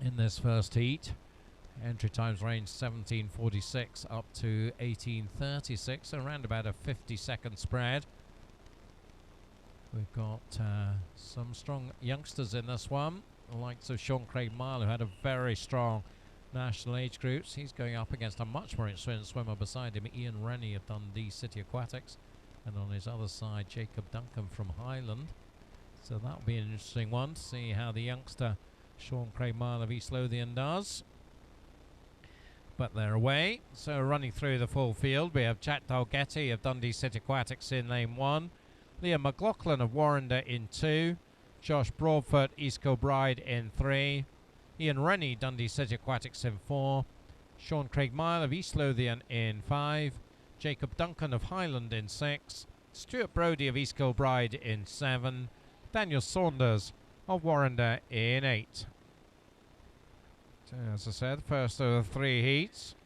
in this first heat. Entry times range 17:46 up to 18:36, around about a 50-second spread. We've got some strong youngsters in this one, the likes of Sean Craig Mile, who had a very strong national age groups. He's going up against a much more experienced swimmer beside him, Ian Rennie of Dundee City Aquatics, and on his other side, Jacob Duncan from Highland. So that'll be an interesting one to see how the youngster Sean Craig Mile of East Lothian does. But they're away. So running through the full field, we have Jack Dalgetty of Dundee City Aquatics in lane 1, Liam McLaughlin of Warrender in 2, Josh Broadfoot, East Kilbride in 3, Ian Rennie, Dundee City Aquatics in 4, Sean Craig Mile of East Lothian in 5, Jacob Duncan of Highland in 6, Stuart Brodie of East Kilbride in 7, Daniel Saunders of Warrender in 8. So as I said, first of the 3 heats.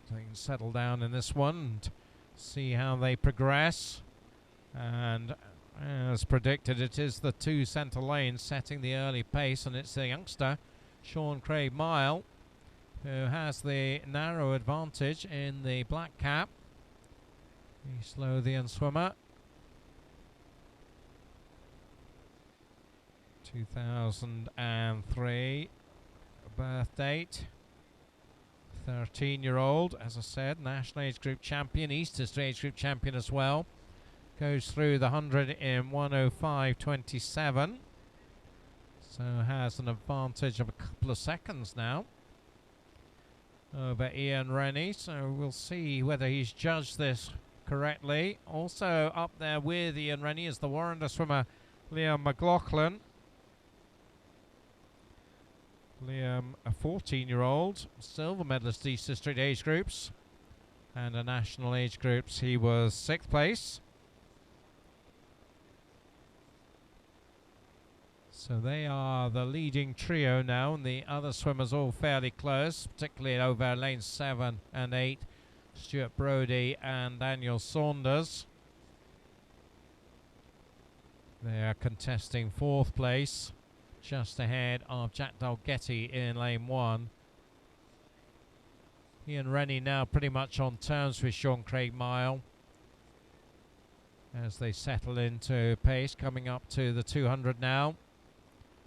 So you can settle down in this one and see how they progress. And as predicted, it is the 2 centre lanes setting the early pace, and it's the youngster Sean Craig Mile who has the narrow advantage in the black cap. East Lothian swimmer. 2003 birth date. 13-year-old, as I said, national age group champion, East History age group champion as well. Goes through the 100 in 1:05.27. So has an advantage of a couple of seconds now over Ian Rennie. So we'll see whether he's judged this correctly. Also up there with Ian Rennie is the Warrender swimmer Liam McLaughlin. Liam, a 14-year-old, silver medalist East District age groups, and a national age groups he was 6th place. So they are the leading trio now, and the other swimmers all fairly close, particularly over lanes 7 and 8, Stuart Brodie and Daniel Saunders. They are contesting 4th place, just ahead of Jack Dalgetty in lane 1. Ian Rennie now pretty much on terms with Sean Craig Mile as they settle into pace, coming up to the 200 now.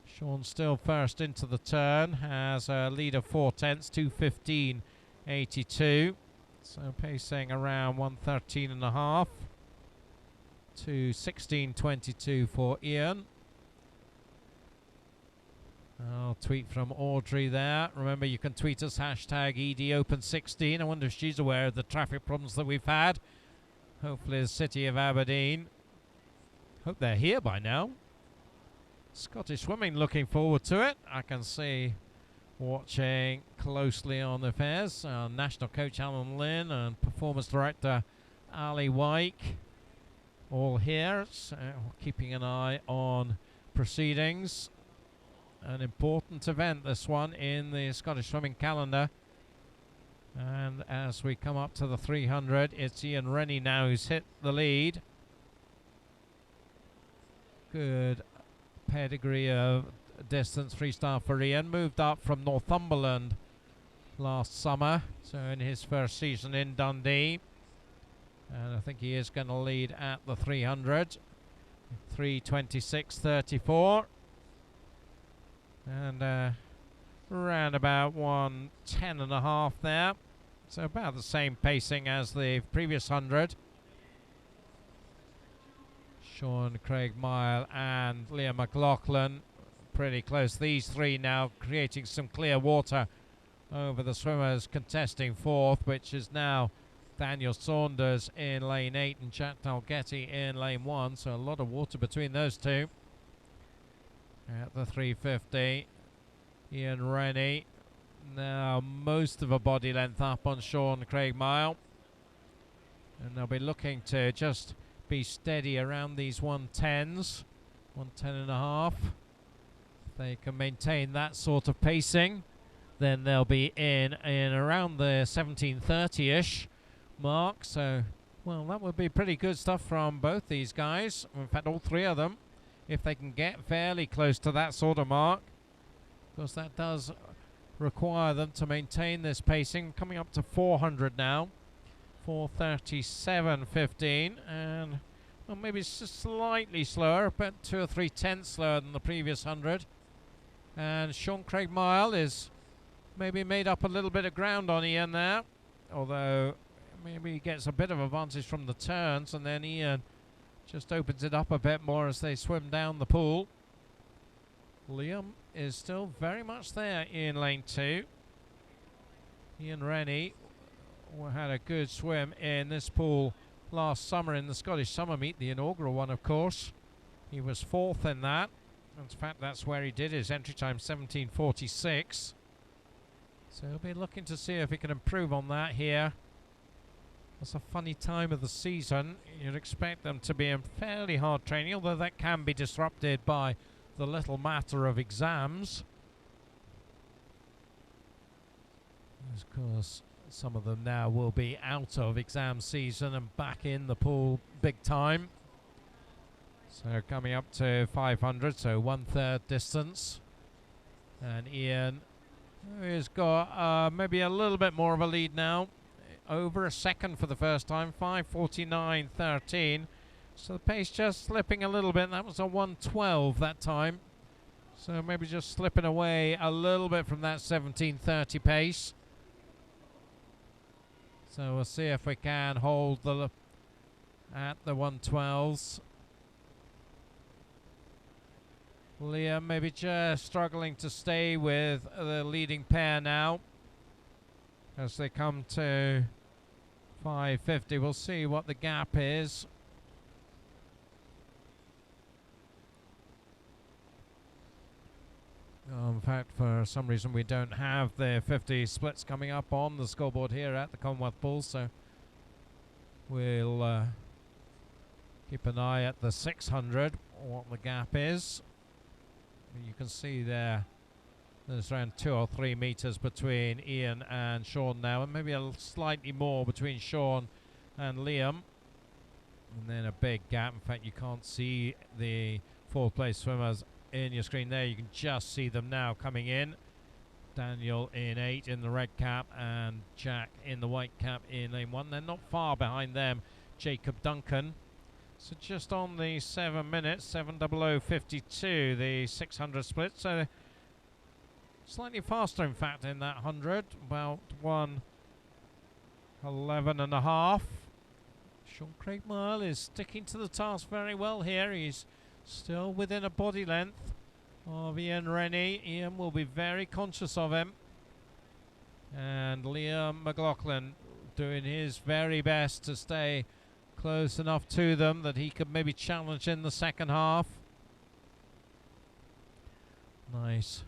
Sean still first into the turn, has a lead of 4/10, 2:15.82. So pacing around 1:13.5 to 16:22 for Ian. I'll tweet from Audrey there. Remember, you can tweet us, hashtag EDOpen16. I wonder if she's aware of the traffic problems that we've had. Hopefully the City of Aberdeen. Hope they're here by now. Scottish Swimming looking forward to it. I can see watching closely on the affairs. National coach Alan Lynn and performance director Ali Wyke all here. So keeping an eye on proceedings. An important event, this one, in the Scottish Swimming calendar. And as we come up to the 300, it's Ian Rennie now who's hit the lead. Good pedigree of distance freestyle for Ian. Moved up from Northumberland last summer, so in his first season in Dundee. And I think he is going to lead at the 300. 3:26.34. And around about 1:10.5 there. So about the same pacing as the previous 100. Sean Craig Mile and Liam McLaughlin pretty close. These three now creating some clear water over the swimmers contesting 4th, which is now Daniel Saunders in lane 8 and Jack Dalgetty in lane 1. So a lot of water between those two. At the 3:50, Ian Rennie now most of a body length up on Sean Craig Mile, and they'll be looking to just be steady around these 1:10s, 1:10.5. If they can maintain that sort of pacing, then they'll be in around the 17:30-ish mark. So, well, that would be pretty good stuff from both these guys. In fact, all three of them. If they can get fairly close to that sort of mark, Because that does require them to maintain this pacing, coming up to 400 now. 4:37.15, and well, maybe it's just slightly slower, about 2 or 3 tenths slower than the previous 100. And Sean Craig Mile is maybe made up a little bit of ground on Ian there, although maybe he gets a bit of advantage from the turns, and then Ian just opens it up a bit more as they swim down the pool. Liam is still very much there in lane 2. Ian Rennie had a good swim in this pool last summer in the Scottish Summer Meet, the inaugural one, of course. He was 4th in that. In fact, that's where he did his entry time, 17:46. So he'll be looking to see if he can improve on that here. It's a funny time of the season. You'd expect them to be in fairly hard training, although that can be disrupted by the little matter of exams. Of course, some of them now will be out of exam season and back in the pool big time. So coming up to 500, so 1/3 distance. And Ian has got maybe a little bit more of a lead now. Over a second for the first time, 5:49.13. So the pace just slipping a little bit. That was a 1:12 that time. So maybe just slipping away a little bit from that 17:30 pace. So we'll see if we can hold at the 1:12s. Liam maybe just struggling to stay with the leading pair now as they come to 5:50. We'll see what the gap is. In fact, for some reason we don't have the 50 splits coming up on the scoreboard here at the Commonwealth Pools, so we'll keep an eye at the 600, what the gap is. You can see there's around 2 or 3 meters between Ian and Sean now, and maybe slightly more between Sean and Liam. And then a big gap. In fact, you can't see the 4th place swimmers in your screen there. You can just see them now coming in. Daniel in 8 in the red cap and Jack in the white cap in lane 1. They're not far behind them, Jacob Duncan. So just on the 7 minutes, 7:00:52, the 600 split. So slightly faster, in fact, in that 100, about 1:11.5. Sean Craig Mile is sticking to the task very well here. He's still within a body length of Ian Rennie. Ian will be very conscious of him. And Liam McLaughlin doing his very best to stay close enough to them that he could maybe challenge in the second half. Nice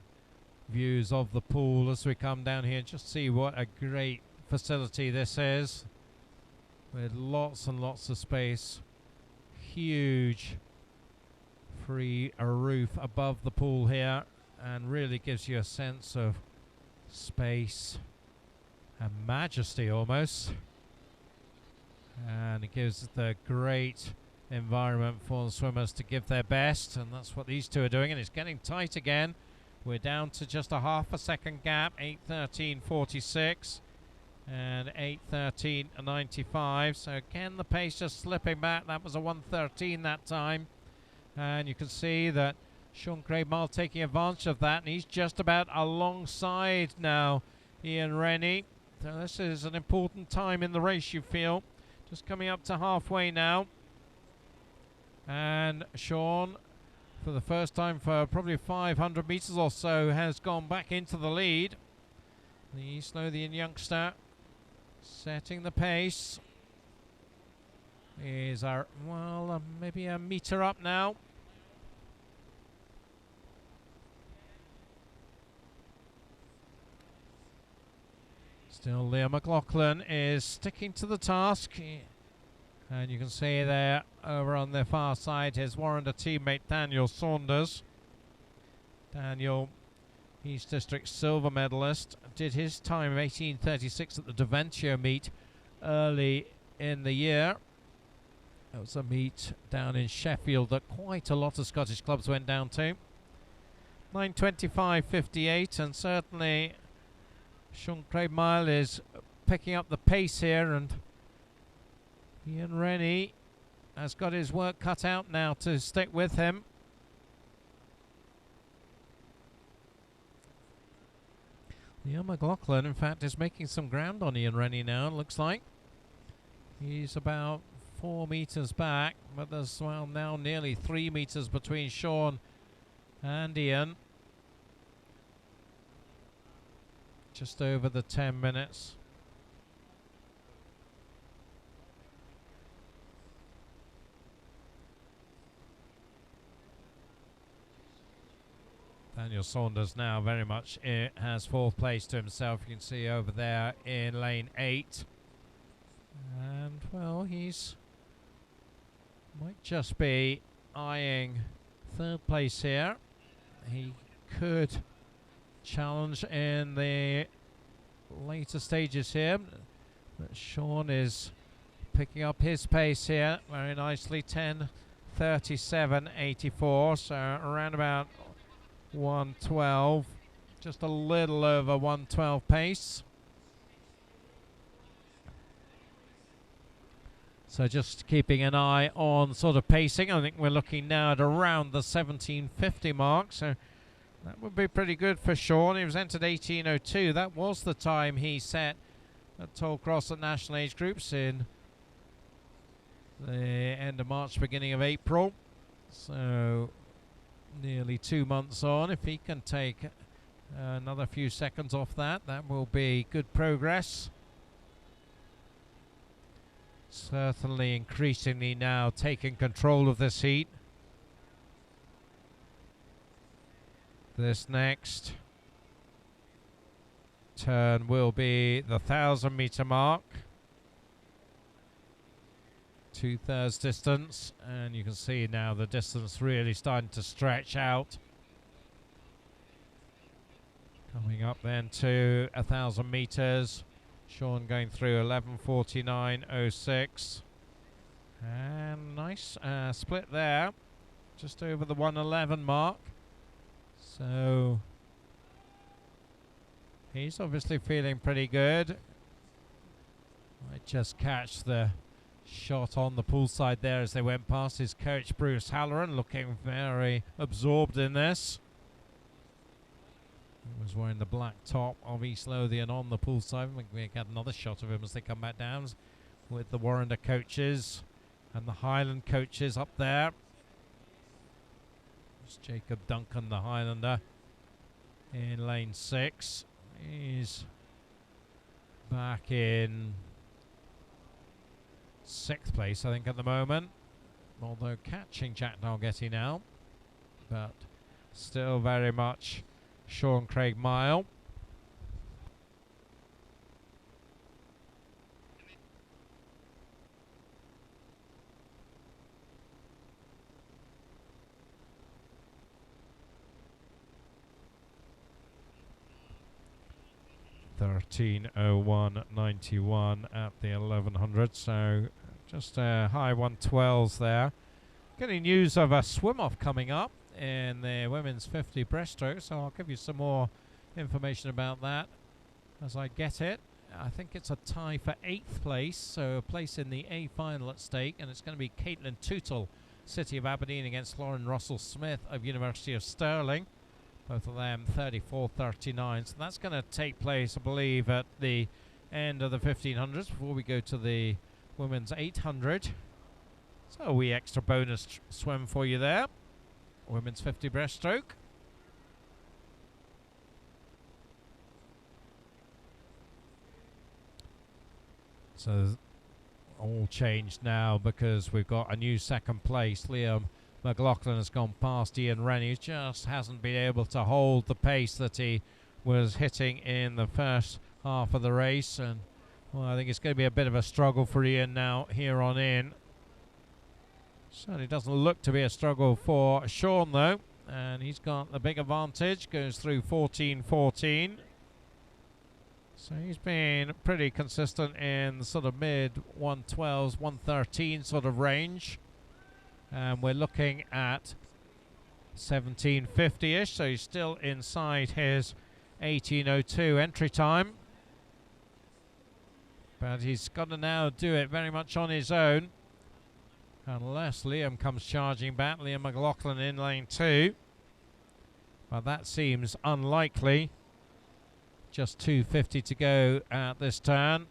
views of the pool as we come down here. Just see what a great facility this is, with lots and lots of space. Huge free roof above the pool here, and really gives you a sense of space and majesty almost, and it gives the great environment for the swimmers to give their best, and that's what these two are doing. And it's getting tight again. We're down to just a half a second gap, 8:13.46 and 8:13.95. So again, the pace just slipping back. That was a 1:13 that time, and you can see that Sean Craig Mile taking advantage of that, and he's just about alongside now Ian Rennie. So this is an important time in the race, you feel. Just coming up to halfway now, and Sean, for the first time for probably 500 meters or so, has gone back into the lead. The East Lothian youngster setting the pace. Is maybe a meter up now. Still, Liam McLaughlin is sticking to the task. And you can see there, over on the far side, his Warrender teammate Daniel Saunders. Daniel, East District silver medalist, did his time of 18:36 at the Deventio meet early in the year. That was a meet down in Sheffield that quite a lot of Scottish clubs went down to. 9:25.58, and certainly Sean Craig Mile is picking up the pace here, and Ian Rennie has got his work cut out now to stick with him. Liam McLaughlin, in fact, is making some ground on Ian Rennie now, it looks like. He's about 4 metres back, but there's now nearly 3 metres between Sean and Ian. Just over the 10 minutes. Daniel Saunders now very much has 4th place to himself. You can see over there in lane 8. And, well, he's might just be eyeing 3rd place here. He could challenge in the later stages here. But Sean is picking up his pace here very nicely. 10:37.84, so around about 1:12, just a little over 1:12 pace. So just keeping an eye on sort of pacing. I think we're looking now at around the 17:50 mark, so that would be pretty good for Sean. He was entered 18:02. That was the time he set at Tollcross at National Age Groups in the end of March, beginning of April. So nearly 2 months on. If he can take another few seconds off that, that will be good progress. Certainly increasingly now taking control of this heat. This next turn will be the 1,000-meter mark. 2/3 distance, and you can see now the distance really starting to stretch out. Coming up then to 1,000 meters. Sean going through 11:49.06, and nice split there, just over the 1:11 mark. So he's obviously feeling pretty good. Might just catch the shot on the poolside there as they went past his coach Bruce Halloran, looking very absorbed in this. He was wearing the black top of East Lothian on the poolside. We got another shot of him as they come back down with the Warrender coaches and the Highland coaches up there. It's Jacob Duncan, the Highlander, in lane 6. He's back in 6th place, I think, at the moment, although catching Jack Dalgetty now, but still very much Sean Craig Mile. (13:01.91) at the 1100, so just high 112s there. Getting news of a swim-off coming up in the women's 50 breaststroke, so I'll give you some more information about that as I get it. I think it's a tie for 8th place, so a place in the A final at stake, and it's going to be Caitlin Tootle, City of Aberdeen, against Lauren Russell-Smith of University of Stirling. Both of them 34.39, so that's going to take place, I believe, at the end of the 1500s before we go to the women's 800. So a wee extra bonus swim for you there. Women's 50 breaststroke. So all changed now because we've got a new 2nd place. Liam McLaughlin has gone past Ian Rennie, who just hasn't been able to hold the pace that he was hitting in the first half of the race. And well, I think it's going to be a bit of a struggle for Ian now here on in. Certainly doesn't look to be a struggle for Sean though, and he's got the big advantage, goes through 14:14. So he's been pretty consistent in the sort of mid 112s, 113 sort of range. And we're looking at 17:50-ish, so he's still inside his 18:02 entry time. But he's got to now do it very much on his own, unless Liam comes charging back. Liam McLaughlin in lane 2. But that seems unlikely. Just 2:50 to go at this turn.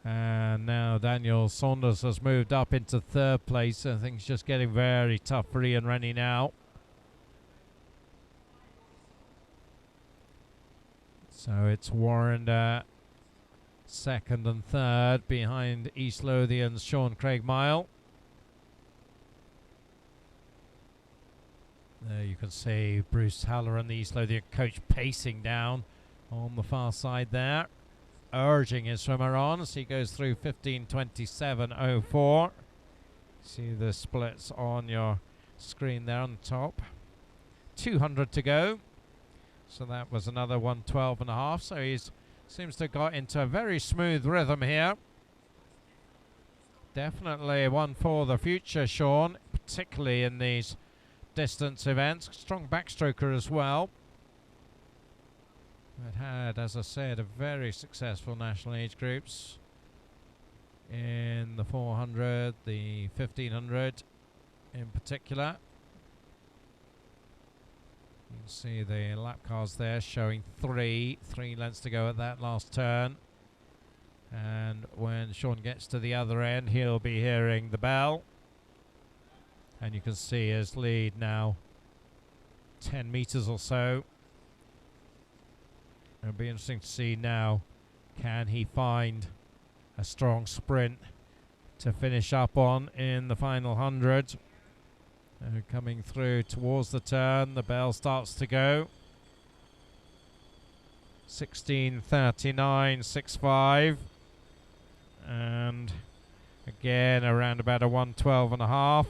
And now Daniel Saunders has moved up into 3rd place, and things just getting very tough for Ian Rennie now. So it's Warrender 2nd and 3rd behind East Lothian's Sean Craig Mile. There you can see Bruce Halloran, the East Lothian coach, pacing down on the far side there, urging his swimmer on as he goes through 15:27.04. See the splits on your screen there on the top. 200 to go. So that was another 1:12.5. So he seems to have got into a very smooth rhythm here. Definitely one for the future, Sean, particularly in these distance events. Strong backstroker as well. It had, as I said, a very successful national age groups in the 400, the 1500 in particular. You can see the lap cars there showing three lengths to go at that last turn. And when Sean gets to the other end, he'll be hearing the bell. And you can see his lead now 10 meters or so. It'll be interesting to see now, can he find a strong sprint to finish up on in the final 100. Coming through towards the turn, the bell starts to go. 16:39.65, and again around about a 1:12.5.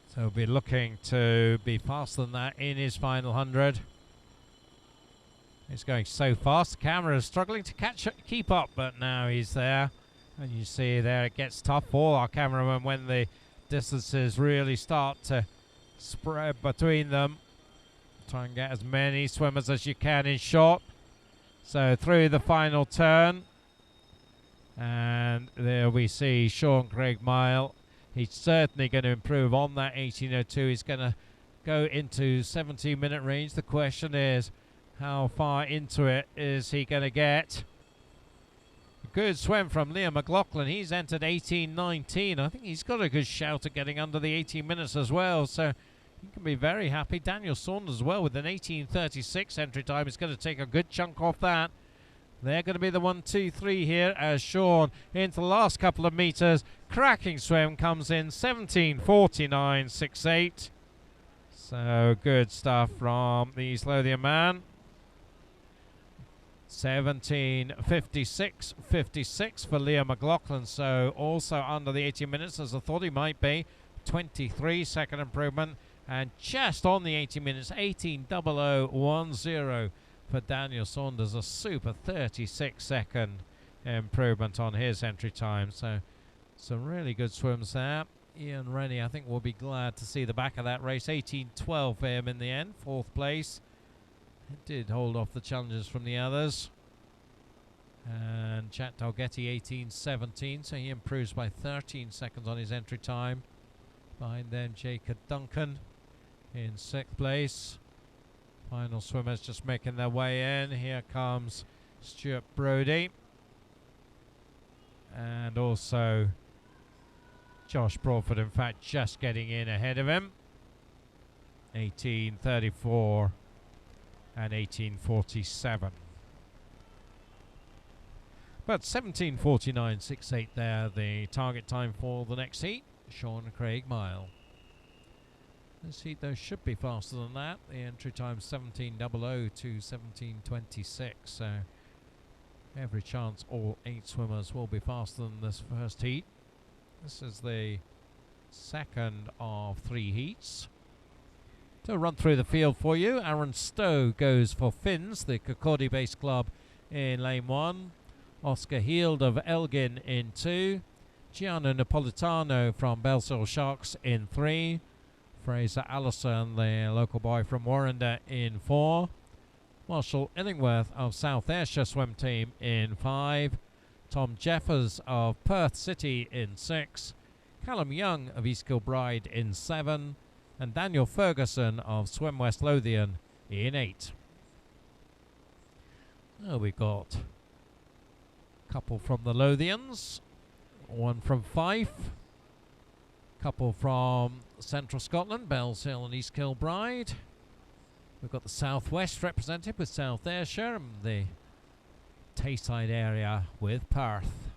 So he'll be looking to be faster than that in his final 100. He's going so fast, the camera is struggling to keep up, but now he's there. And you see there it gets tough for our cameraman when the distances really start to spread between them. Try and get as many swimmers as you can in shot. So through the final turn, and there we see Sean Craig Mile. He's certainly going to improve on that 18:02. He's going to go into 17-minute range. The question is, how far into it is he going to get? A good swim from Liam McLaughlin. He's entered 18:19. I think he's got a good shout at getting under the 18 minutes as well. So he can be very happy. Daniel Saunders as well with an 18:36 entry time. He's going to take a good chunk off that. They're going to be the 1, 2, 3 here as Sean into the last couple of meters. Cracking swim comes in 17:49.68. So good stuff from the East Lothian man. 17:56.56 for Liam McLaughlin. So also under the 18 minutes as I thought he might be. 23-second improvement. And just on the 18 minutes, 18:00.10. For Daniel Saunders, a super 36-second improvement on his entry time. So some really good swims there. Ian Rennie, I think, will be glad to see the back of that race. 18:12 for him in the end, 4th place. It did hold off the challenges from the others. And Chat Dalgetty 18:17, so he improves by 13 seconds on his entry time. Behind them, Jacob Duncan in 6th place. Final swimmers just making their way in. Here comes Stuart Brody. And also Josh Crawford, in fact, just getting in ahead of him. 18:34 and 18:47. But 17:49.68 there, the target time for the next heat. Sean Craig Mile. This heat, though, should be faster than that. The entry time 17:00 to 17:26. So every chance all 8 swimmers will be faster than this first heat. This is the second of 3 heats. To run through the field for you, Aaron Stowe goes for Finns, the Kirkcaldy-based club, in lane 1. Oscar Heald of Elgin in 2. Gianna Napolitano from Bellshill Sharks in 3. Fraser Allison, the local boy from Warrender, in 4. Marshall Illingworth of South Ayrshire Swim Team in 5. Tom Jeffers of Perth City in 6. Callum Young of East Kilbride in 7. And Daniel Ferguson of Swim West Lothian in 8. Oh, we've got a couple from the Lothians, one from Fife, couple from Central Scotland, Bellshill and East Kilbride. We've got the Southwest represented with South Ayrshire and the Tayside area with Perth.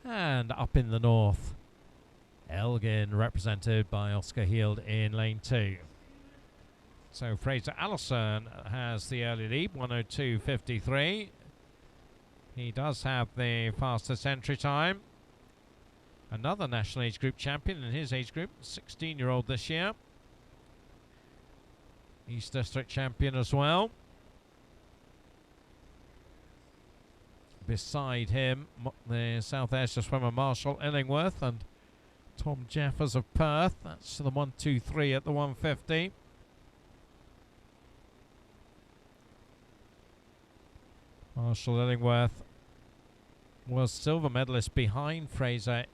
And up in the north, Elgin represented by Oscar Heald in lane 2. So Fraser Allison has the early lead, 1:02.53. He does have the fastest entry time. Another national age group champion in his age group, 16-year-old this year. East District champion as well. Beside him, the South Ayrshire swimmer Marshall Illingworth and Tom Jeffers of Perth. That's the 1:23 at the 150. Marshall Illingworth was silver medalist behind Fraser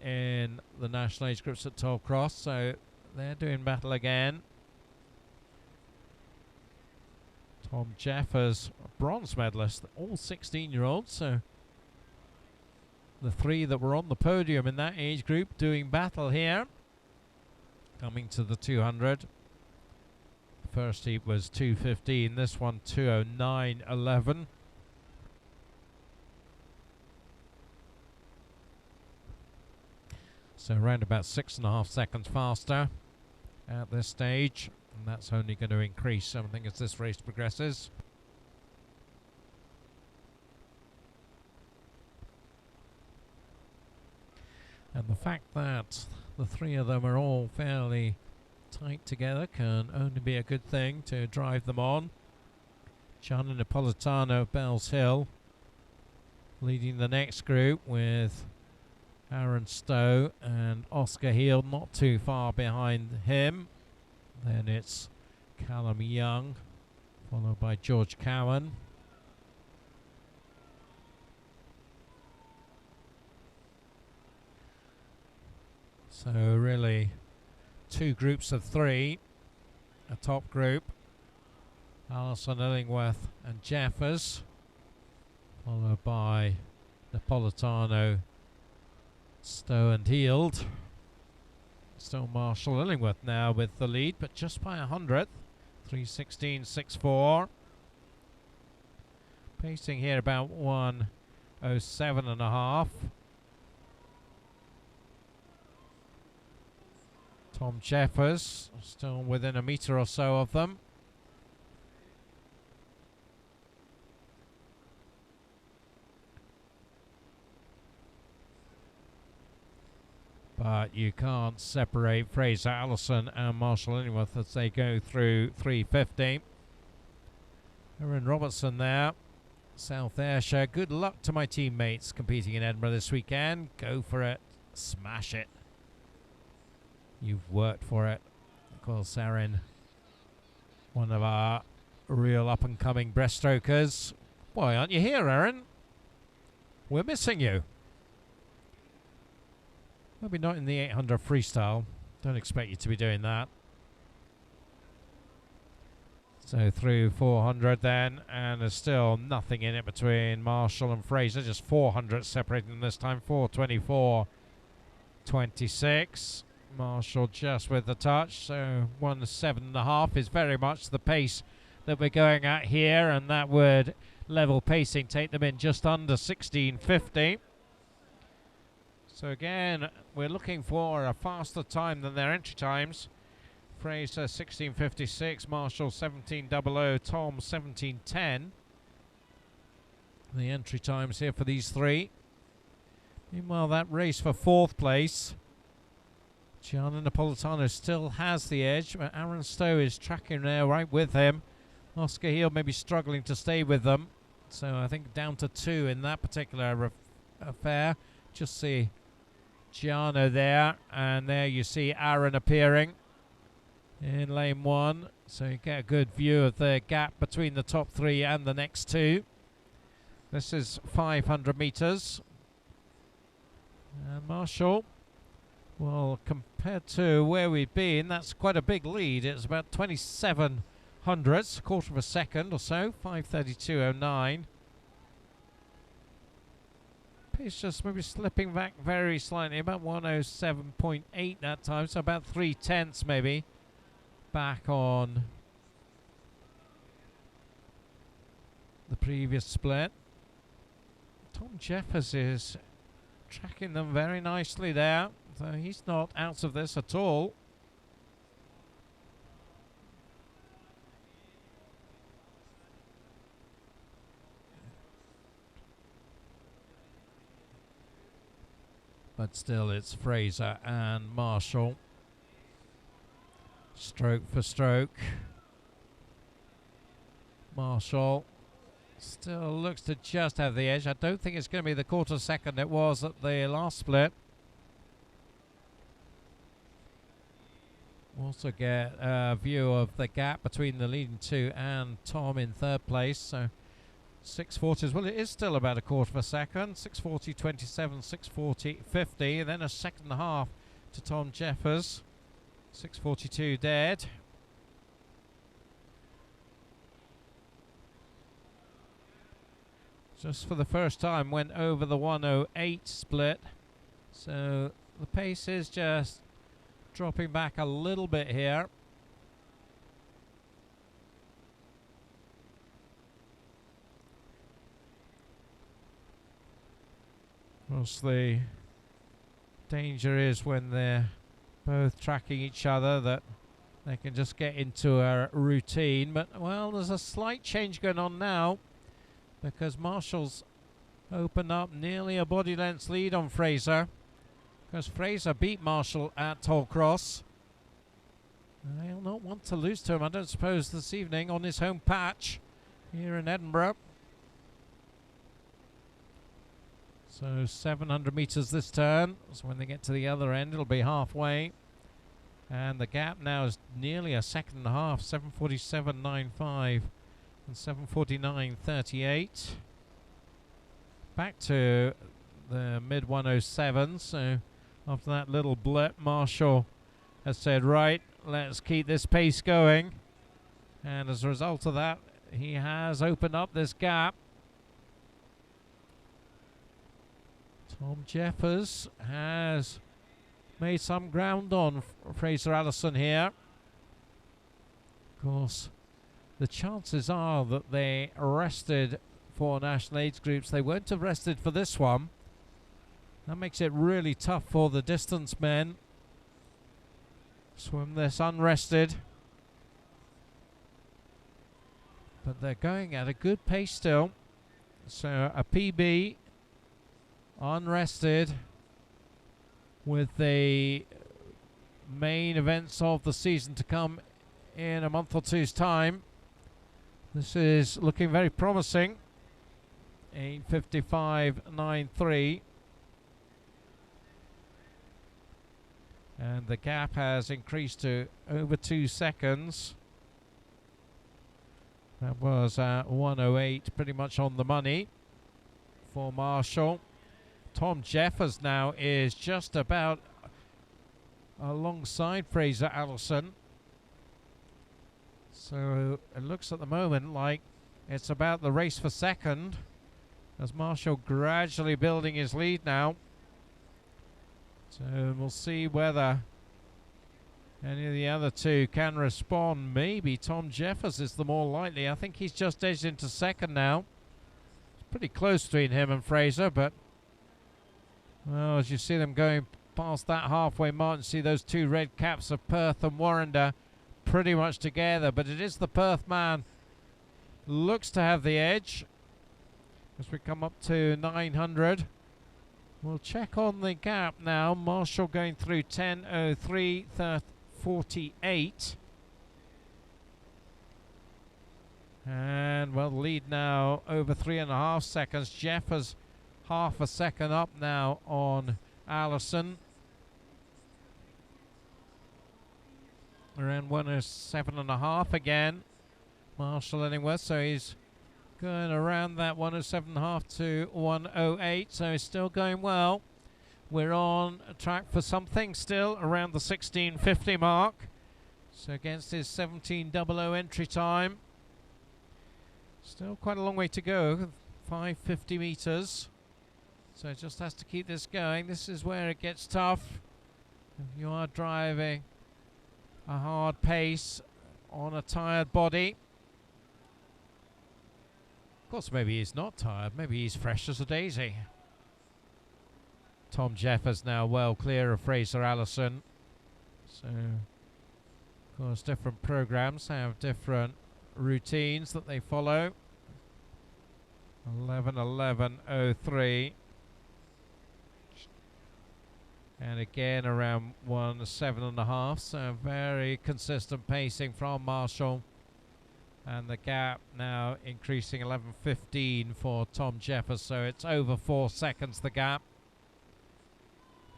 in the national age groups at Tollcross, so they're doing battle again. Tom Jeffers, a bronze medalist, all 16-year-olds, so the 3 that were on the podium in that age group doing battle here. Coming to the 200. The first heat was 2:15, this one 2:09.11. So around about 6.5 seconds faster at this stage, and that's only going to increase, I think, as this race progresses. And the fact that the 3 of them are all fairly tight together can only be a good thing to drive them on. Gianna Napolitano of Bellshill leading the next group with Aaron Stowe and Oscar Heald not too far behind him. Then it's Callum Young, followed by George Cowan. So really 2 groups of 3, a top group, Allison, Illingworth and Jeffers, followed by Napolitano, Stowe and Heald. Still Marshall Illingworth now with the lead, but just by 100th, 3:16.64. Pacing here about 1:07.5. Tom Jeffers still within a metre or so of them. But you can't separate Fraser Allison and Marshall Illingworth as they go through 3:50. Erin Robertson there, South Ayrshire. Good luck to my teammates competing in Edinburgh this weekend. Go for it. Smash it. You've worked for it. Of course, Erin, one of our real up-and-coming breaststrokers. Why aren't you here, Erin? We're missing you. Maybe not in the 800 freestyle. Don't expect you to be doing that. So through 400 then, and there's still nothing in it between Marshall and Fraser. Just 400 separating them this time. 4:24.26. Marshall just with the touch, so 1:07.5 is very much the pace that we're going at here, and that would level pacing take them in just under 16:50. So again, we're looking for a faster time than their entry times. Fraser 16:56, Marshall 17:00, Tom 17:10. The entry times here for these 3. Meanwhile, that race for 4th place, Gianna Napolitano still has the edge, but Aaron Stowe is tracking there right with him. Oscar Heel maybe struggling to stay with them. So I think down to 2 in that particular affair. Just see Gianna there, and there you see Aaron appearing in lane 1. So you get a good view of the gap between the top 3 and the next 2. This is 500 metres. And Marshall, well, compared to where we've been, that's quite a big lead. It's about 27 hundredths, a quarter of a second or so, 5:32.09. Pace just maybe slipping back very slightly, about 107.8 that time, so about 3/10 maybe back on the previous split. Tom Jeffers is tracking them very nicely there, so he's not out of this at all. But still, it's Fraser and Marshall, stroke for stroke. Marshall still looks to just have the edge. I don't think it's going to be the quarter second it was at the last split. Also get a view of the gap between the leading 2 and Tom in 3rd place. So 6:40s, well, it is still about a quarter of a second. 6:40.27, 6:40.50, and then a second and a half to Tom Jeffers. 6:42 dead. Just for the first time went over the 1:08 split. So the pace is just dropping back a little bit here. Of course, the danger is when they're both tracking each other that they can just get into a routine. But, well, there's a slight change going on now because Marshall's opened up nearly a body length's lead on Fraser, because Fraser beat Marshall at Tollcross. They'll not want to lose to him, I don't suppose, this evening on his home patch here in Edinburgh. So 700 metres this turn. So when they get to the other end, it'll be halfway. And the gap now is nearly a second and a half, 7:47.95 and 7:49.38. Back to the mid 107s. So after that little blip, Marshall has said, right, let's keep this pace going. And as a result of that, he has opened up this gap. Tom Jeffers has made some ground on Fraser Allison here. Of course, the chances are that they rested for national age groups. They won't have rested for this one. That makes it really tough for the distance men. Swim this unrested. But they're going at a good pace still. So a PB unrested with the main events of the season to come in a month or two's time. This is looking very promising. 8:55.93. And the gap has increased to over 2 seconds. That was at 1:08, pretty much on the money for Marshall. Tom Jeffers now is just about alongside Fraser Allison. So it looks at the moment like it's about the race for second, as Marshall gradually building his lead now. So we'll see whether any of the other two can respond. Maybe Tom Jeffers is the more likely. I think he's just edged into second now. It's pretty close between him and Fraser, but well, as you see them going past that halfway mark, and see those two red caps of Perth and Warrender pretty much together. But it is the Perth man looks to have the edge as we come up to 900. We'll check on the gap now. Marshall going through 10:03.48. And well, lead now over 3.5 seconds. Jeff has half a second up now on Allison. Around 107.5 again. Marshall Illingworth, so he's going around that 107.5 to 108, so he's still going well. We're on track for something still around the 16:50 mark. So against his 17:00 entry time. Still quite a long way to go, 550 meters. So it just has to keep this going. This is where it gets tough. If you are driving a hard pace on a tired body. Of course, maybe he's not tired. Maybe he's fresh as a daisy. Tom Jeffers now well clear of Fraser Allison. So, of course, different programs have different routines that they follow. 11:11:03. And again around 107.5. So very consistent pacing from Marshall. And the gap now increasing 11:15 for Tom Jeffers. So it's over 4 seconds the gap.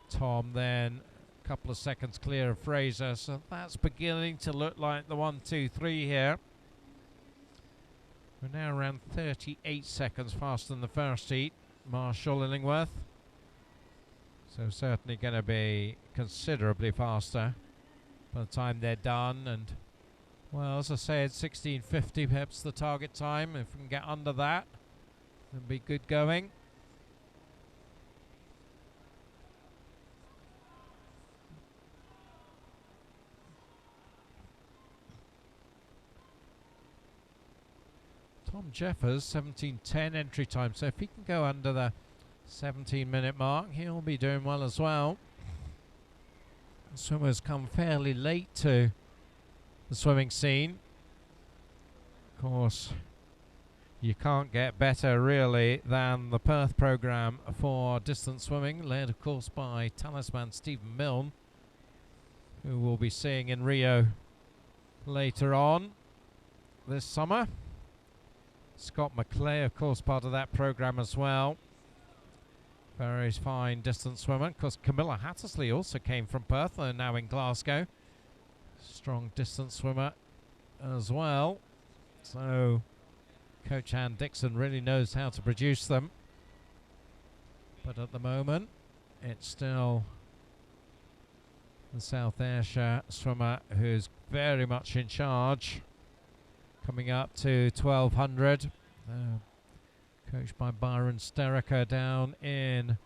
Tom then a couple of seconds clear of Fraser. So that's beginning to look like the 1, 2, 3 here. We're now around 38 seconds faster than the first heat. Marshall Illingworth. So certainly going to be considerably faster by the time they're done. And well, as I said, 16:50 perhaps the target time. If we can get under that, it'll be good going. Tom Jeffers, 17:10 entry time. So if he can go under the 17-minute mark, he'll be doing well as well. Swimmers come fairly late to the swimming scene. Of course, you can't get better really than the Perth programme for distance swimming, led of course by talisman Stephen Milne, who we'll be seeing in Rio later on this summer. Scott McClay, of course, part of that programme as well. Very fine distance swimmer. Of course, Camilla Hattersley also came from Perth, they're now in Glasgow. Strong distance swimmer as well. So Coach Ann Dixon really knows how to produce them. But at the moment, it's still the South Ayrshire swimmer who's very much in charge. Coming up to 1200. Coached by Byron Steriker down in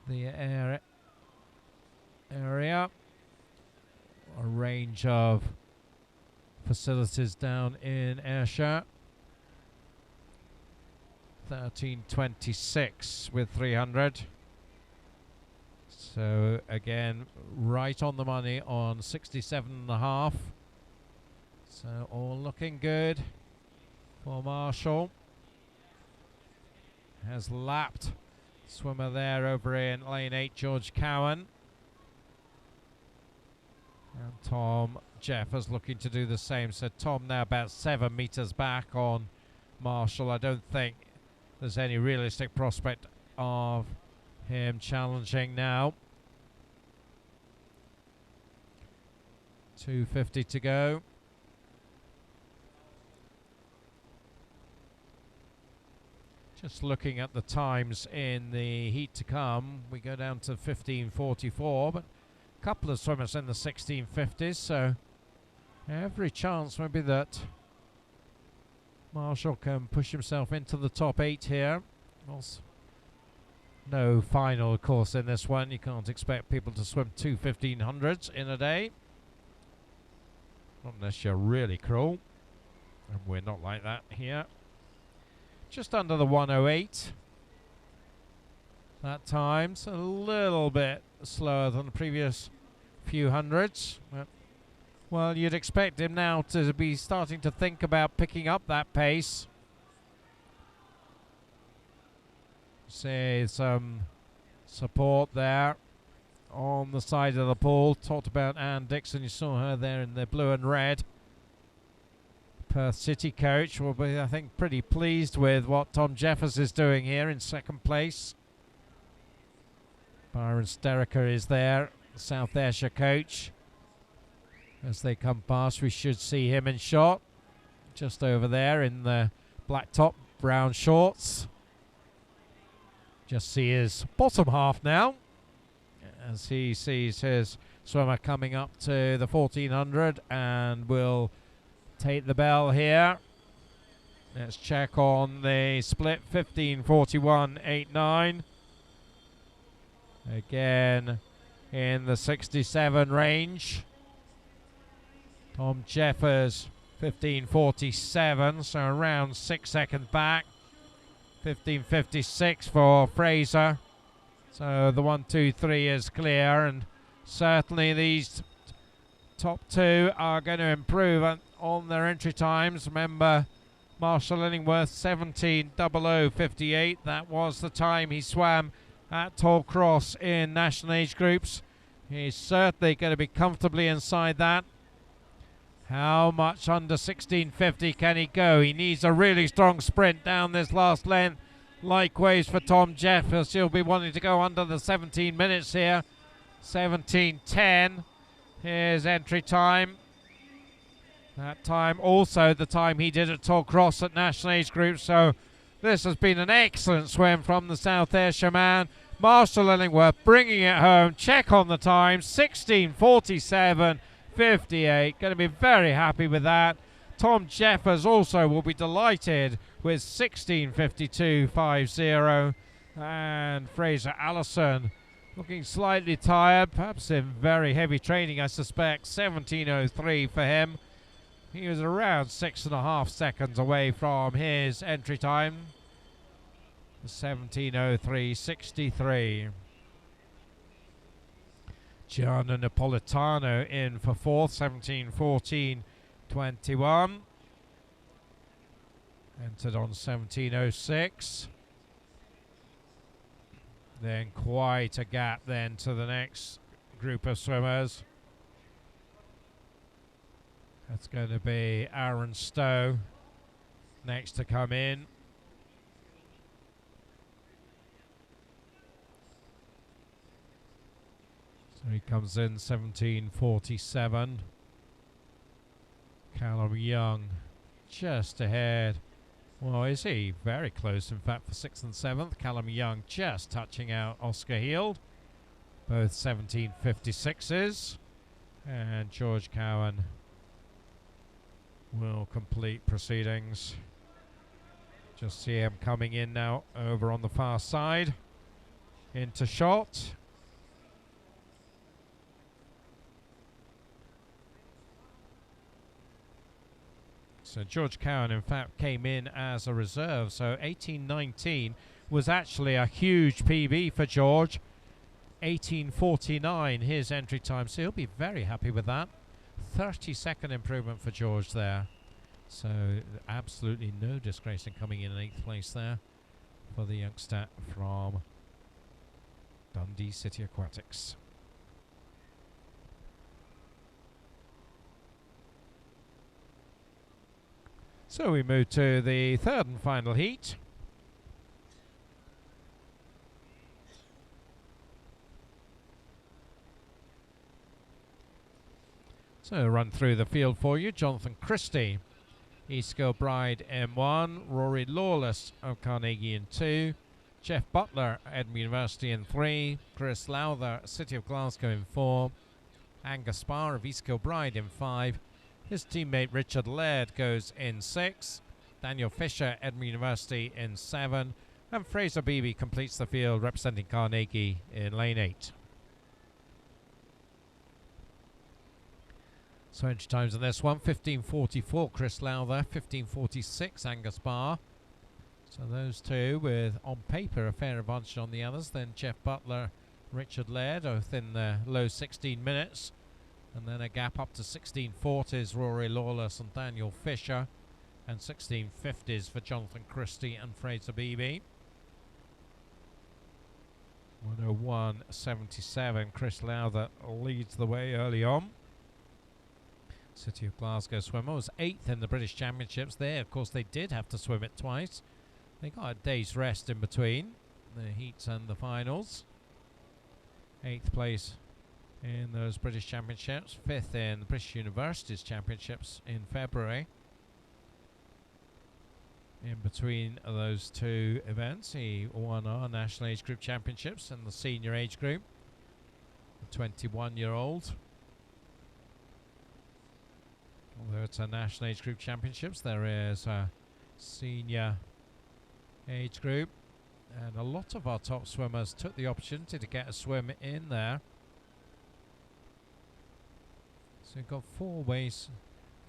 the area. A range of facilities down in Ayrshire. 13:26 with 300. So again, right on the money on 67.5. So all looking good for Marshall. Has lapped swimmer there over in lane 8, George Cowan. And Tom Jeffers looking to do the same. So Tom now about 7 meters back on Marshall. I don't think there's any realistic prospect of him challenging now. 2:50 to go. Just looking at the times in the heat to come, we go down to 15:44, but a couple of swimmers in the 16:50s, so every chance maybe that Marshall can push himself into the top 8 here. Also, no final, of course, in this one. You can't expect people to swim 2 1500s in a day. Not unless you're really cruel, and we're not like that here. Just under the 108 that time, so a little bit slower than the previous few hundreds. But, well, you'd expect him now to be starting to think about picking up that pace. Say some support there on the side of the pool. Talked about Anne Dixon. You saw her there in the blue and red. Perth City coach will be, I think, pretty pleased with what Tom Jeffers is doing here in second place. Byron Steriker is there, South Ayrshire coach. As they come past, we should see him in shot. Just over there in the black top, brown shorts. Just see his bottom half now as he sees his swimmer coming up to the 1400 and will take the bell here. Let's check on the split. 15:41.89. Again in the 67 range. Tom Jeffers 15:47, so around 6 seconds back. 15:56 for Fraser. So the 1, 2, 3 is clear, and certainly these top two are going to improve on their entry times. Remember, Marshall Illingworth 17:00:58. That was the time he swam at Tollcross in national age groups. He's certainly going to be comfortably inside that. How much under 16:50 can he go? He needs a really strong sprint down this last length. Likewise for Tom Jeffers, he'll be wanting to go under the 17 minutes here. 17:10. Here's entry time. That time also the time he did at Tollcross at national age group. So this has been an excellent swim from the South Ayrshire man. Marshall Illingworth bringing it home. Check on the time. 16:47.58. Going to be very happy with that. Tom Jeffers also will be delighted with 16:52.50. And Fraser Allison looking slightly tired, perhaps in very heavy training, I suspect. 17:03 for him. He was around 6.5 seconds away from his entry time. 17:03.63. Gianna Napolitano in for fourth. 17:14.21. Entered on 17:06. Then quite a gap then to the next group of swimmers. That's going to be Aaron Stowe next to come in. So he comes in 17:47. Callum Young just ahead. Well, is he? Very close, in fact, for 6th and 7th. Callum Young just touching out Oscar Heald. Both 17:56s. And George Cowan will complete proceedings. Just see him coming in now over on the far side. Into shot. So George Cowan, in fact, came in as a reserve. So 18:19 was actually a huge PB for George. 18:49 his entry time. So he'll be very happy with that. 30-second improvement for George there. So absolutely no disgrace in coming in 8th place there for the youngster from Dundee City Aquatics. So we move to the third and final heat. So run through the field for you. Jonathan Christie, East Kilbride M1, Rory Lawless of Carnegie in 2, Jeff Butler, Edinburgh University in 3, Chris Lowther, City of Glasgow in 4, Angus Spar of East Kilbride in 5, his teammate Richard Laird goes in 6, Daniel Fisher, Edinburgh University in 7, and Fraser Beebe completes the field representing Carnegie in lane 8. So entry times on this one: 15:44 Chris Lowther, 15:46 Angus Barr. So those two with, on paper, a fair advantage on the others. Then Jeff Butler, Richard Laird, both in the low 16 minutes. And then a gap up to 16:40s, Rory Lawless and Daniel Fisher. And 16:50s for Jonathan Christie and Fraser Beebe. 101.77. Chris Lowther leads the way early on. City of Glasgow swimmer was 8th in the British Championships there. Of course, they did have to swim it twice. They got a day's rest in between the heats and the finals. 8th place in those British Championships. 5th in the British Universities Championships in February. In between those two events, he won our National Age Group Championships in the senior age group. The 21-year-old. Although it's a National Age Group Championships, there is a senior age group. And a lot of our top swimmers took the opportunity to get a swim in there. So we've got 4 ways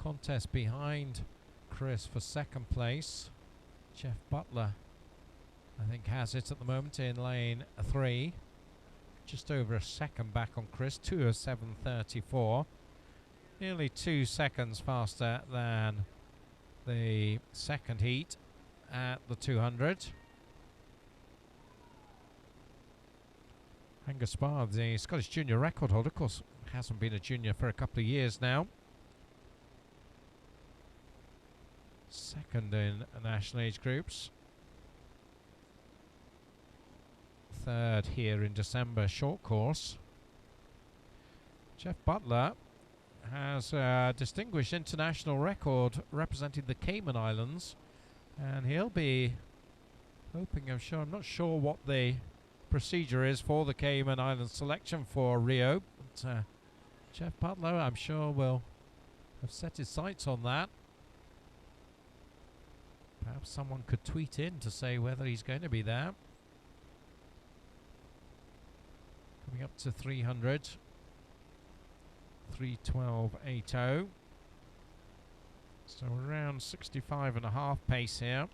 contest behind Chris for 2nd place. Jeff Butler, I think, has it at the moment in lane 3. Just over a second back on Chris, 2:07.34. Nearly 2 seconds faster than the second heat at the 200. Angus Sparr, the Scottish junior record holder, of course, hasn't been a junior for a couple of years now. 2nd in national age groups. 3rd here in December short course. Jeff Butler has a distinguished international record representing the Cayman Islands, and he'll be hoping, I'm not sure what the procedure is for the Cayman Islands selection for Rio, but Jeff Butler, I'm sure, will have set his sights on that. Perhaps someone could tweet in to say whether he's going to be there. Coming up to 300. 3:12.80. So around 65.5 pace here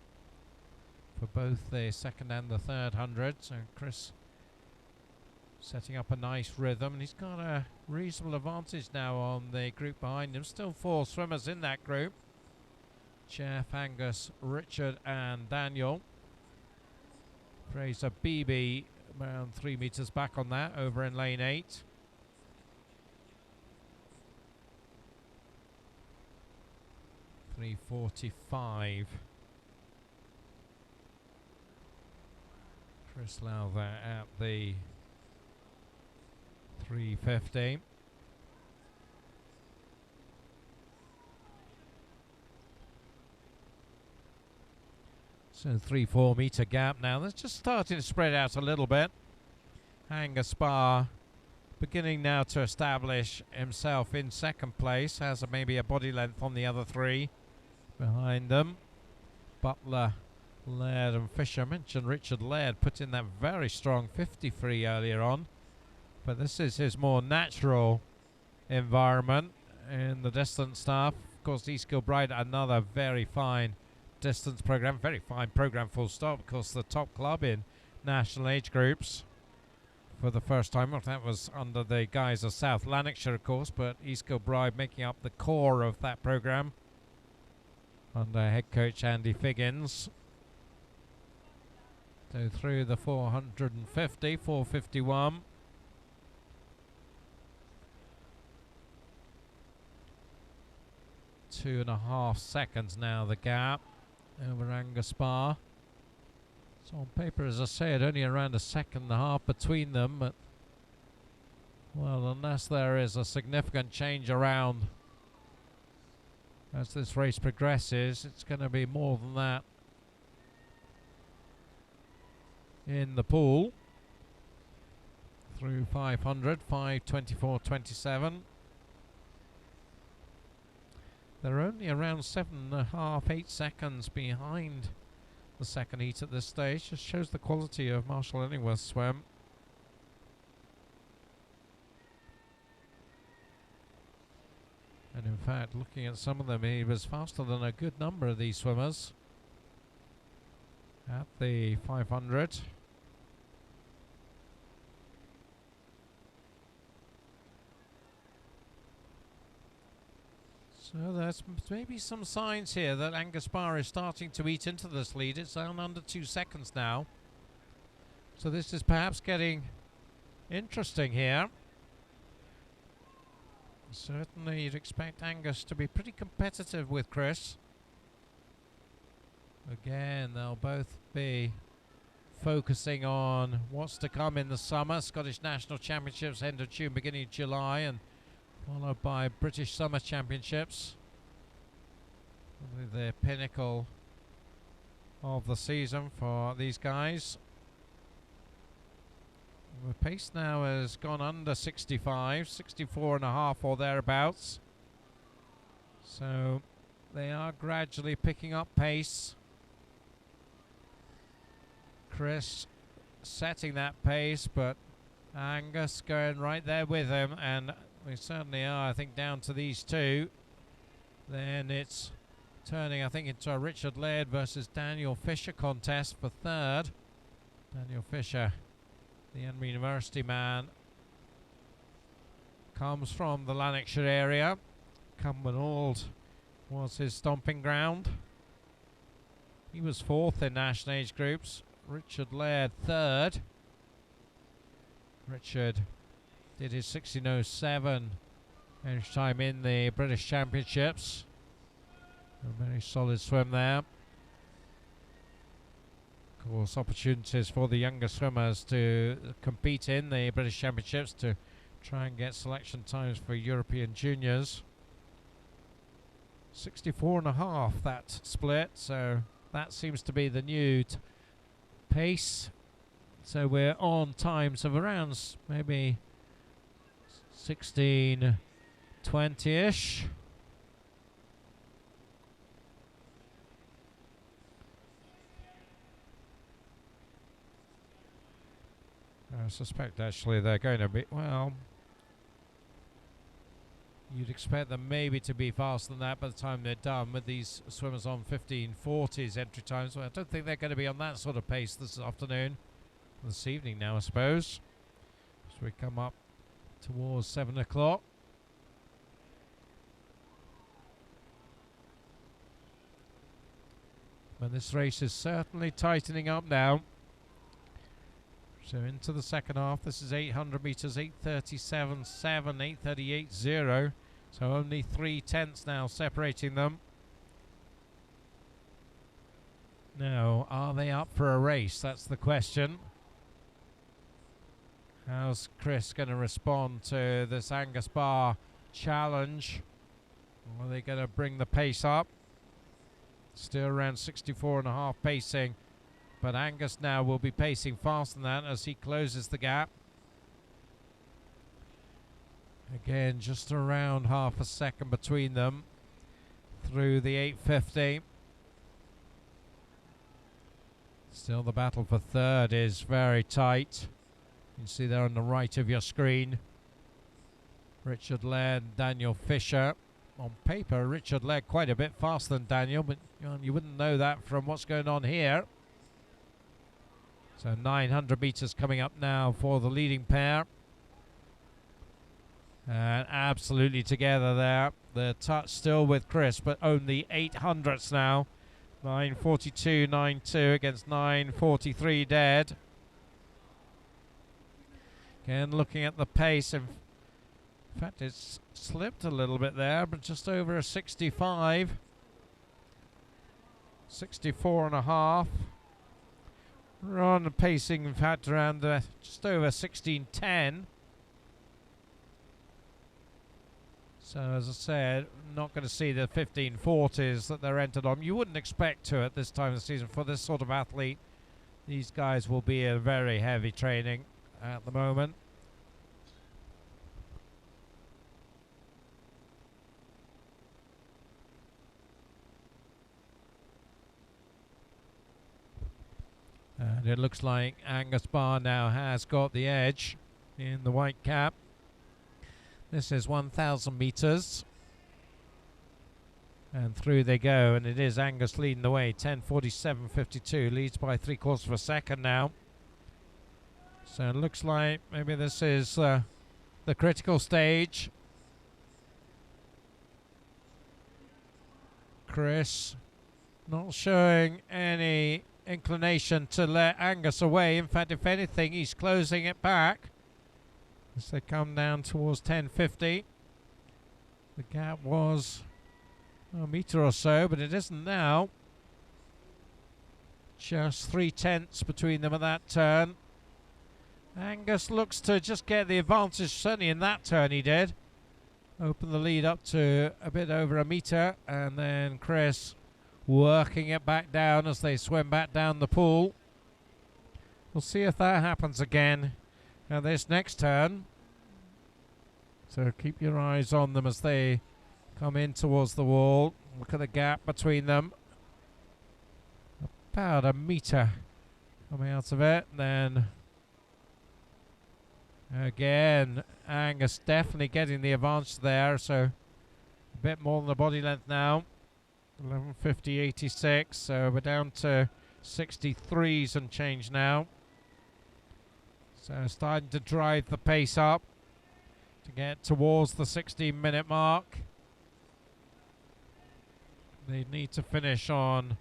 for both the 2nd and the 3rd 100. So Chris setting up a nice rhythm, and he's got a reasonable advantage now on the group behind him. Still 4 swimmers in that group. Jeff, Angus, Richard and Daniel. Fraser Beebe around 3 metres back on that, over in lane 8. .345. Chris Lowther at the 350. So 3-4 metre gap now. That's just starting to spread out a little bit. Angus Sparr beginning now to establish himself in 2nd place. Has maybe a body length on the other 3 behind them. Butler, Laird and Fisher. I mentioned Richard Laird put in that very strong 53 earlier on. But this is his more natural environment in the distance stuff. Of course, East Kilbride, another very fine distance program, very fine program full stop. Of course, the top club in national age groups for the first time. Well, that was under the guise of South Lanarkshire, of course, but East Kilbride making up the core of that program under head coach Andy Figgins. So through the 450, 451. Two and a half seconds now the gap over Angus Sparr. So on paper, as I said, only around 1.5 seconds between them, but well, unless there is a significant change around as this race progresses, it's going to be more than that in the pool. Through 500, 5:24.27. They're only around 7.5, 8 seconds behind the 2nd heat at this stage. Just shows the quality of Marshall Illingworth's swim. And in fact, looking at some of them, he was faster than a good number of these swimmers at the 500. So there's maybe some signs here that Angus Sparr is starting to eat into this lead. It's down under 2 seconds now. So this is perhaps getting interesting here. Certainly you'd expect Angus to be pretty competitive with Chris. Again, they'll both be focusing on what's to come in the summer. Scottish National Championships end of June, beginning of July, and followed by British Summer Championships. Probably the pinnacle of the season for these guys. The pace now has gone under 65, 64 and a half or thereabouts. So they are gradually picking up pace. Chris setting that pace, but Angus going right there with him, and we certainly are, I think, down to these two. Then it's turning, I think, into a Richard Laird versus Daniel Fisher contest for third. Daniel Fisher, the Emory University man, comes from the Lanarkshire area. Cumbernauld was his stomping ground. He was fourth in national age groups. Richard Laird third. Richard did his 16:07 finish time in the British Championships. A very solid swim there. Of course, opportunities for the younger swimmers to compete in the British Championships to try and get selection times for European juniors. 64 and a half that split, so that seems to be the new pace. So we're on times of around maybe 16:20-ish. I suspect actually they're going to be, well, you'd expect them maybe to be faster than that by the time they're done with these swimmers on 15:40s entry times. Well, I don't think they're going to be on that sort of pace this afternoon, this evening now, I suppose. So we come up towards 7 o'clock. But this race is certainly tightening up now. So into the second half, this is 800 metres, 8:37.7, 8:38.0. So only 3/10 now separating them. Now, are they up for a race? That's the question. How's Chris going to respond to this Angus Barr challenge? Are they going to bring the pace up? Still around 64 and a half pacing. But Angus now will be pacing faster than that as he closes the gap. Again, just around half a second between them through the 8:50. Still the battle for third is very tight. You can see there on the right of your screen. Richard Laird and Daniel Fisher. On paper, Richard Laird quite a bit faster than Daniel, but you wouldn't know that from what's going on here. So 900 metres coming up now for the leading pair. And absolutely together there. The touch still with Chris, but only 800ths now. 9:42.92 against 9:43 dead. Again, looking at the pace. In fact, it's slipped a little bit there, but just over a 65. 64 and a half. We're on the pacing, in fact, around just over 16:10. So, as I said, not going to see the 15:40s that they're entered on. You wouldn't expect to at this time of the season for this sort of athlete. These guys will be in very heavy training at the moment. And it looks like Angus Barr now has got the edge in the white cap. This is 1,000 metres. And through they go, and it is Angus leading the way. 10:47.52, leads by 3/4 of a second now. So it looks like maybe this is the critical stage. Chris not showing any inclination to let Angus away. In fact, if anything, he's closing it back as they come down towards 10.50. The gap was a metre or so, but it isn't now. Just 3/10 between them at that turn. Angus looks to just get the advantage, certainly in that turn he did. Open the lead up to a bit over a metre, and then Chris working it back down as they swim back down the pool. We'll see if that happens again at this next turn. So keep your eyes on them as they come in towards the wall. Look at the gap between them. About a metre coming out of it. Then again, Angus definitely getting the advantage there. So a bit more than the body length now. 11:50.86. So we're down to 63s and change now. So starting to drive the pace up to get towards the 16-minute mark. They need to finish on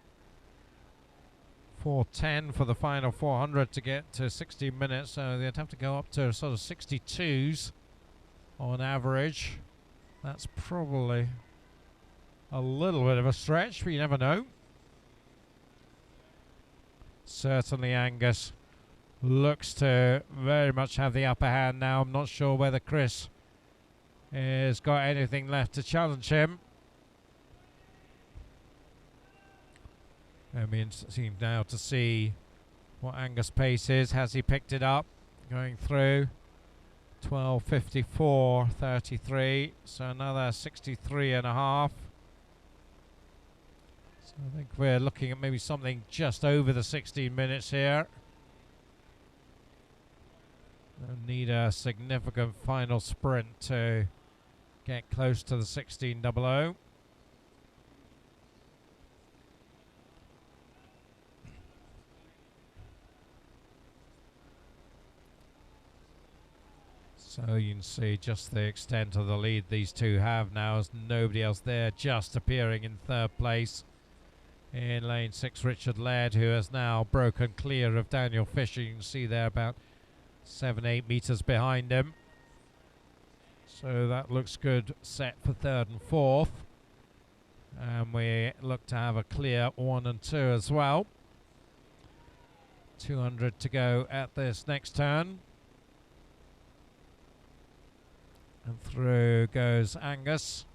4:10 for the final 400 to get to 16 minutes, so they'd have to go up to sort of 62s on average. That's probably a little bit of a stretch, but you never know. Certainly Angus looks to very much have the upper hand now. I'm not sure whether Chris has got anything left to challenge him. I mean, it seems now to see what Angus' pace is. Has he picked it up? Going through 12:54.33, so another 63.5. So I think we're looking at maybe something just over the 16 minutes here. They'll need a significant final sprint to get close to the 16:00. So you can see just the extent of the lead these two have now, as nobody else there, just appearing in third place in lane 6, Richard Laird, who has now broken clear of Daniel Fisher. You can see there about 7-8 metres behind him. So that looks good, set for third and fourth. And we look to have a clear 1 and 2 as well. 200 to go at this next turn. And through goes Angus,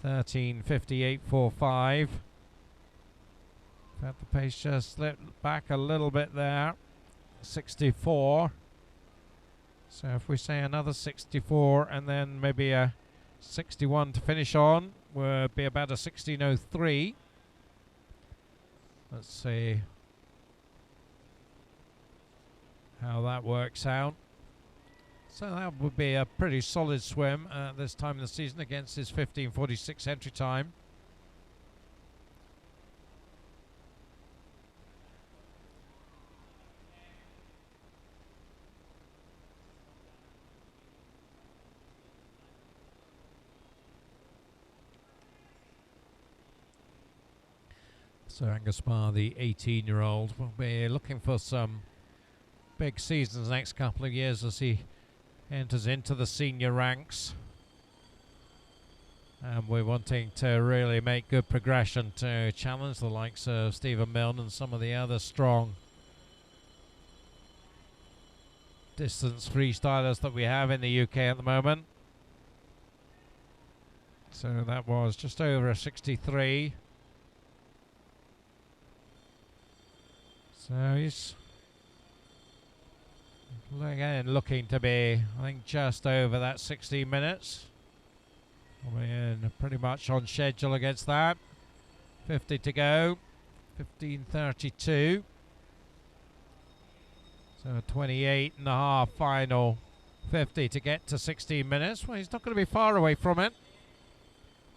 13:58.45. In fact, the pace just slipped back a little bit there, 64. So if we say another 64 and then maybe a 61 to finish on, would be about a 16:03. Let's see how that works out. So that would be a pretty solid swim at this time of the season against his 15:46 entry time. So Angus Barr, the 18-year-old, will be looking for some big seasons the next couple of years as he enters into the senior ranks. And we're wanting to really make good progression to challenge the likes of Stephen Milne and some of the other strong distance freestylers that we have in the UK at the moment. So that was just over a 63. So he's again looking to be, I think, just over that 16 minutes. We're pretty much on schedule against that. 50 to go. 15:32. So 28.5 final 50 to get to 16 minutes. Well, he's not going to be far away from it.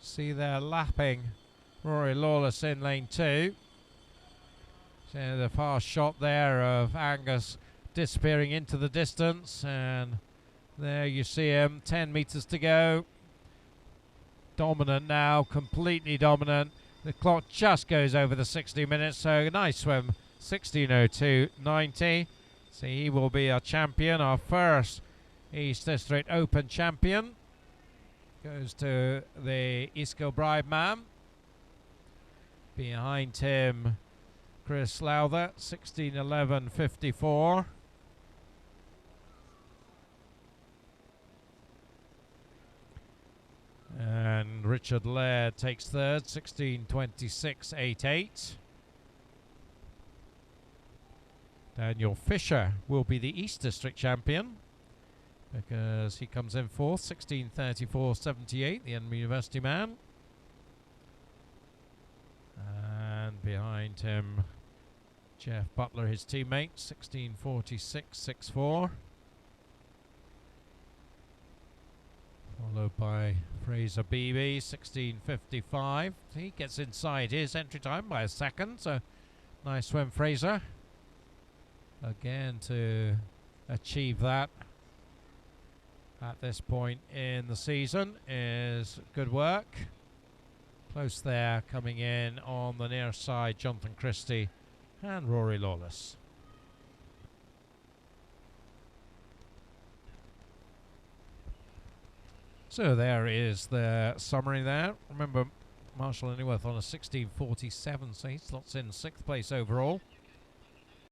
See there lapping Rory Lawless in lane 2. So the fast shot there of Angus disappearing into the distance, and there you see him, 10 metres to go. Dominant now, completely dominant. The clock just goes over the 60 minutes, so a nice swim, 16:02.90. So he will be our champion, our first East District Open champion. Goes to the East Kilbride man. Behind him, Chris Lowther, 16:11.54. And Richard Laird takes third, 16:26.88. Daniel Fisher will be the East District champion because he comes in fourth, 16:34.78, the Edinburgh University man. And behind him, Jeff Butler, his teammate, 16:46.64. Followed by Fraser Beebe, 16:55. He gets inside his entry time by a second, so nice swim, Fraser. Again, to achieve that at this point in the season is good work. Close there, coming in on the near side, Jonathan Christie and Rory Lawless. So there is the summary there. Remember, Marshall Illingworth on a 16:47, so he slots in 6th place overall.